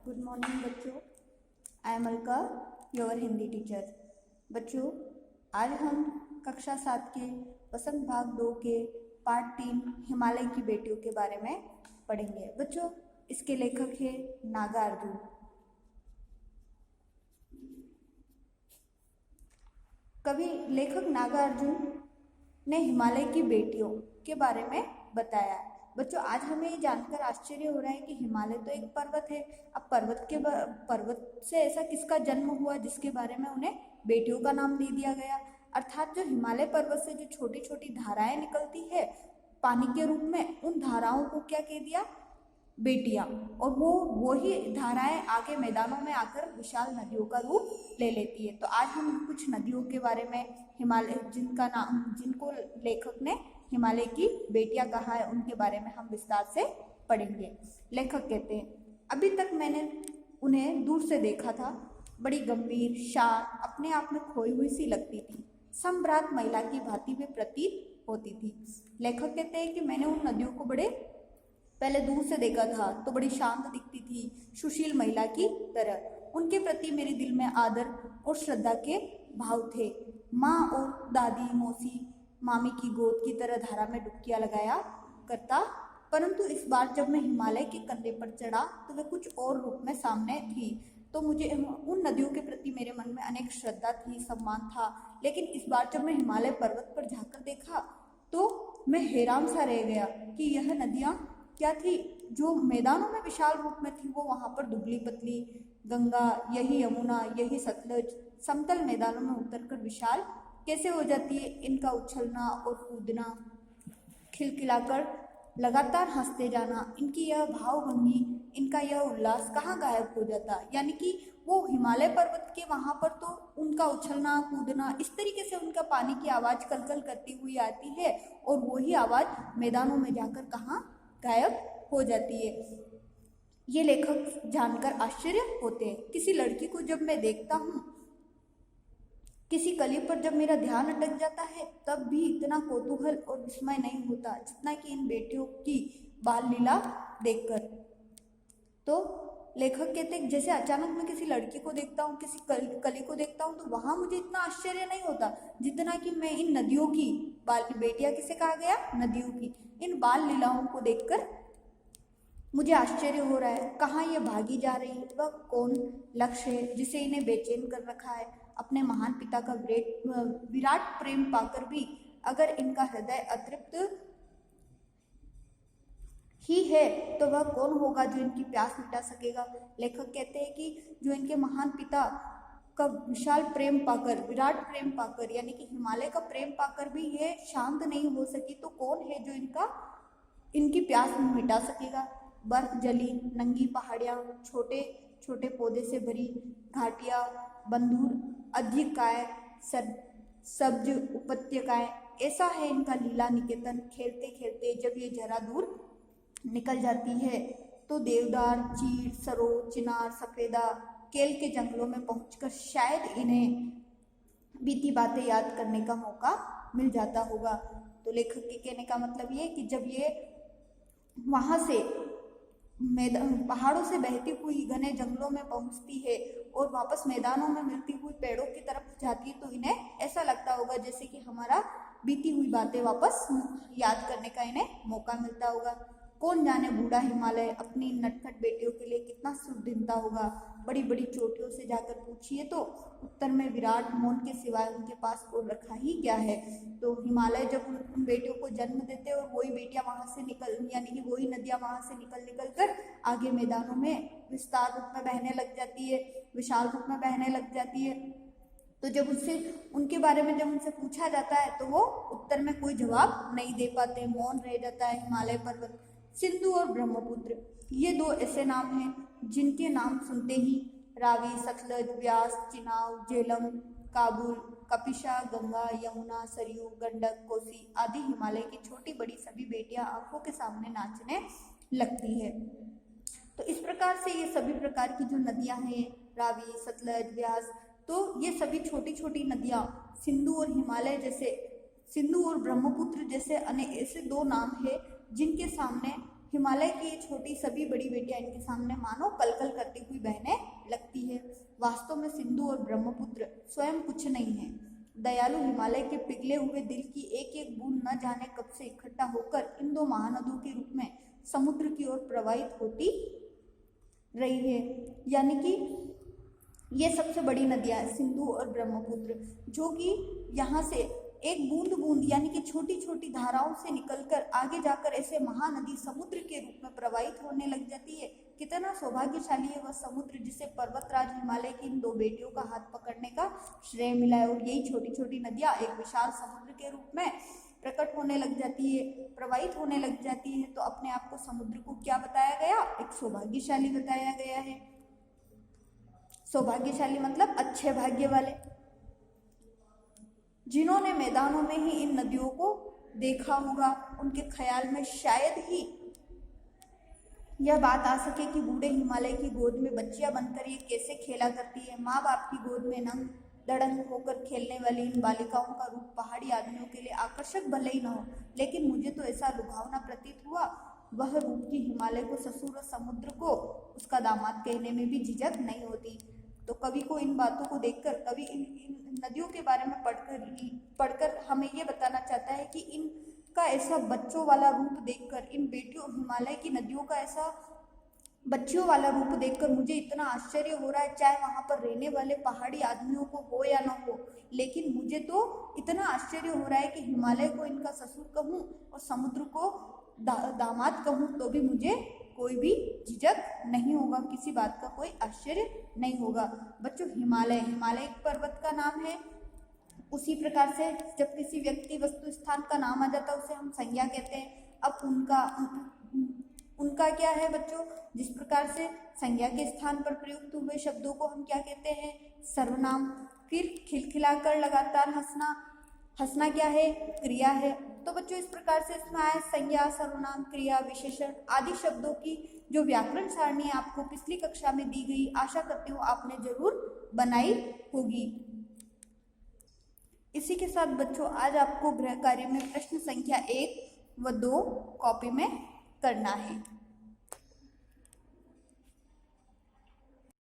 Good morning बच्चों। I am Alka, your Hindi teacher. बच्चों, आज हम कक्षा 7 के वसंत भाग 2 के पार्ट 3 हिमालय की बेटियों के बारे में पढ़ेंगे। बच्चों, इसके लेखक हैं नागार्जुन। कवि लेखक नागार्जुन ने हिमालय की बेटियों के बारे में बताया। बच्चों, आज हमें ये जानकर आश्चर्य हो रहा है कि हिमालय तो एक पर्वत है। अब पर्वत से ऐसा किसका जन्म हुआ जिसके बारे में उन्हें बेटियों का नाम दे दिया गया। अर्थात जो हिमालय पर्वत से जो छोटी छोटी धाराएं निकलती है पानी के रूप में, उन धाराओं को क्या कह दिया? बेटियां। और वही धाराएं आगे मैदानों में आकर विशाल नदियों का रूप ले लेती है। तो आज हम कुछ नदियों के बारे में, हिमालय जिनको लेखक ने हिमालय की बेटियां कहा है, उनके बारे में हम विस्तार से पढ़ेंगे। लेखक कहते हैं, अभी तक मैंने उन्हें दूर से देखा था। बड़ी गंभीर, शांत, अपने आप में खोई हुई सी लगती थी। सम्भ्रात महिला की भांति वे प्रतीत होती थी। लेखक कहते हैं कि मैंने उन नदियों को बड़े पहले दूर से देखा था तो बड़ी शांत दिखती थी, सुशील महिला की तरह। उनके प्रति मेरे दिल में आदर और श्रद्धा के भाव थे। माँ और दादी, मौसी, मामी की गोद की तरह धारा में डुबकियां लगाया करता। परंतु इस बार जब मैं हिमालय के कंधे पर चढ़ा तो वे कुछ और रूप में सामने थी। तो मुझे उन नदियों के प्रति मेरे मन में अनेक श्रद्धा थी, सम्मान था। लेकिन इस बार जब मैं हिमालय पर्वत पर जाकर देखा तो मैं हैरान सा रह गया कि यह नदियाँ क्या थी जो मैदानों में विशाल रूप में थी, वो वहां पर दुबली पतली गंगा, यही यमुना, यही सतलज समतल मैदानों में उतरकर विशाल कैसे हो जाती है। इनका उछलना और कूदना, खिलखिलाकर लगातार हंसते जाना, इनकी यह भावभंगी, इनका यह उल्लास कहाँ गायब हो जाता। यानी कि वो हिमालय पर्वत के वहां पर तो उनका उछलना कूदना, इस तरीके से उनका पानी की आवाज कलकल करती हुई आती है और वही आवाज मैदानों में जाकर कहाँ गायब हो जाती है। ये लेखक जानकर आश्चर्य होते हैं। किसी लड़की को जब मैं देखता हूँ, किसी कली पर जब मेरा ध्यान अटक जाता है, तब भी इतना कौतूहल और विस्मय नहीं होता जितना कि इन बेटियों की बाल लीला देखकर। तो लेखक कहते हैं, जैसे अचानक मैं किसी लड़की को देखता हूँ, किसी कली को देखता हूँ, तो वहां मुझे इतना आश्चर्य नहीं होता जितना कि मैं इन नदियों की बेटियां, किसे कहा गया? नदियों की इन बाल लीलाओं को देखकर मुझे आश्चर्य हो रहा है। कहाँ ये भागी जा रही है? वह कौन लक्ष्य है जिसे इन्हें बेचैन कर रखा है? अपने महान पिता का विराट प्रेम पाकर भी अगर इनका हृदय अतृप्त ही है तो वह कौन होगा जो इनकी प्यास मिटा सकेगा? लेखक कहते हैं कि जो इनके महान पिता का विशाल प्रेम पाकर, विराट प्रेम पाकर, यानी कि हिमालय का प्रेम पाकर भी ये शांत नहीं हो सकी, तो कौन है जो इनकी प्यास मिटा सकेगा? बर्फ जली नंगी पहाड़ियाँ, छोटे छोटे पौधे से भरी घाटियाँ, बंधुर अधिकाय, सब्ज उपत्यकाएं, ऐसा है इनका लीला निकेतन। खेलते खेलते जब ये जरा दूर निकल जाती है तो देवदार, चीड़, सरोज, चिनार, सफेदा, केल के जंगलों में पहुंचकर शायद इन्हें बीती बातें याद करने का मौका मिल जाता होगा। तो लेखक के कहने का मतलब ये कि जब ये वहां से पहाड़ों से बहती हुई घने जंगलों में पहुंचती है और वापस मैदानों में मिलती हुई पेड़ों की तरफ जाती है, तो इन्हें ऐसा लगता होगा जैसे कि हमारा बीती हुई बातें वापस याद करने का इन्हें मौका मिलता होगा। कौन जाने बूढ़ा हिमालय अपनी नटखट बेटियों के लिए कितना सुख ढूंढता होगा। बड़ी बड़ी चोटियों से जाकर पूछिए तो उत्तर में विराट मौन के सिवाय उनके पास और रखा ही क्या है। तो हिमालय जब उन बेटियों को जन्म देते हैं और वही बेटियां वहां से निकल, यानी कि वही नदियां वहां से निकल कर आगे मैदानों में विस्तार रूप में बहने लग जाती है, विशाल रूप में बहने लग जाती है। तो जब उनके बारे में जब उनसे पूछा जाता है तो वो उत्तर में कोई जवाब नहीं दे पाते, मौन रह जाता है हिमालय पर्वत। सिंधु और ब्रह्मपुत्र, ये दो ऐसे नाम हैं जिनके नाम सुनते ही रावी, सतलज, व्यास, चिनाव, झेलम, काबुल, कपिशा, गंगा, यमुना, सरयू, गंडक, कोसी आदि हिमालय की छोटी बड़ी सभी बेटियां आंखों के सामने नाचने लगती है। तो इस प्रकार से ये सभी प्रकार की जो नदियां हैं, रावी, सतलज, व्यास, तो ये सभी छोटी छोटी नदियां सिंधु और हिमालय जैसे, सिंधु और ब्रह्मपुत्र जैसे ऐसे दो नाम है जिनके सामने हिमालय की ये छोटी सभी बड़ी बेटियां इनके सामने मानो कलकल करती हुई बहनें लगती है। वास्तव में सिंधु और ब्रह्मपुत्र स्वयं कुछ नहीं है। दयालु हिमालय के पिघले हुए दिल की एक एक बूंद न जाने कब से इकट्ठा होकर इन दो महानदियों के रूप में समुद्र की ओर प्रवाहित होती रही है। यानी कि ये सबसे बड़ी नदियां हैं सिंधु और ब्रह्मपुत्र, जो कि यहाँ से एक बूंद बूंद यानी कि छोटी छोटी धाराओं से निकलकर आगे जाकर ऐसे महानदी समुद्र के रूप में प्रवाहित होने लग जाती है। कितना सौभाग्यशाली है वह समुद्र जिसे पर्वतराज हिमालय की इन दो बेटियों का हाथ पकड़ने का श्रेय मिला है। और यही छोटी छोटी नदियां एक विशाल समुद्र के रूप में प्रकट होने लग जाती है, प्रवाहित होने लग जाती है। तो अपने आप को समुद्र को क्या बताया गया? एक सौभाग्यशाली बताया गया है। सौभाग्यशाली मतलब अच्छे भाग्य वाले। जिन्होंने मैदानों में ही इन नदियों को देखा होगा, उनके ख्याल में शायद ही यह बात आ सके कि बूढ़े हिमालय की गोद में बच्चियां बनकर ये कैसे खेला करती है। माँ बाप की गोद में नंग दड़ंग होकर खेलने वाली इन बालिकाओं का रूप पहाड़ी आदमियों के लिए आकर्षक भले ही न हो, लेकिन मुझे तो ऐसा लुभावना प्रतीत हुआ वह रूप की हिमालय को ससुर और समुद्र को उसका दामाद कहने में भी झिझक नहीं होती। तो कवि को इन बातों को देखकर, कवि इन नदियों के बारे में पढ़कर हमें ये बताना चाहता है कि इनका ऐसा बच्चों वाला रूप देखकर, इन बेटियों हिमालय की नदियों का ऐसा बच्चियों वाला रूप देखकर मुझे इतना आश्चर्य हो रहा है, चाहे वहाँ पर रहने वाले पहाड़ी आदमियों को हो या ना हो, लेकिन मुझे तो इतना आश्चर्य हो रहा है कि हिमालय को इनका ससुर कहूँ और समुद्र को दामाद कहूँ तो भी मुझे कोई भी झिझक नहीं होगा, किसी बात का कोई आश्चर्य नहीं होगा। बच्चों, हिमालय एक पर्वत का नाम है। उसी प्रकार से जब किसी व्यक्ति वस्तु स्थान का नाम आ जाता है उसे हम संज्ञा कहते हैं। अब उनका क्या है बच्चों? जिस प्रकार से संज्ञा के स्थान पर प्रयुक्त हुए शब्दों को हम क्या कहते हैं? सर्वनाम। फिर खिलखिलाकर लगातार हंसना क्या है? क्रिया है। तो बच्चों इस प्रकार से इसमें आए संज्ञा, सर्वनाम, क्रिया, विशेषण आदि शब्दों की जो व्याकरण सारणी आपको पिछली कक्षा में दी गई, आशा करती हूँ आपने जरूर बनाई होगी। इसी के साथ बच्चों आज आपको गृह कार्य में प्रश्न संख्या 1 व 2 कॉपी में करना है।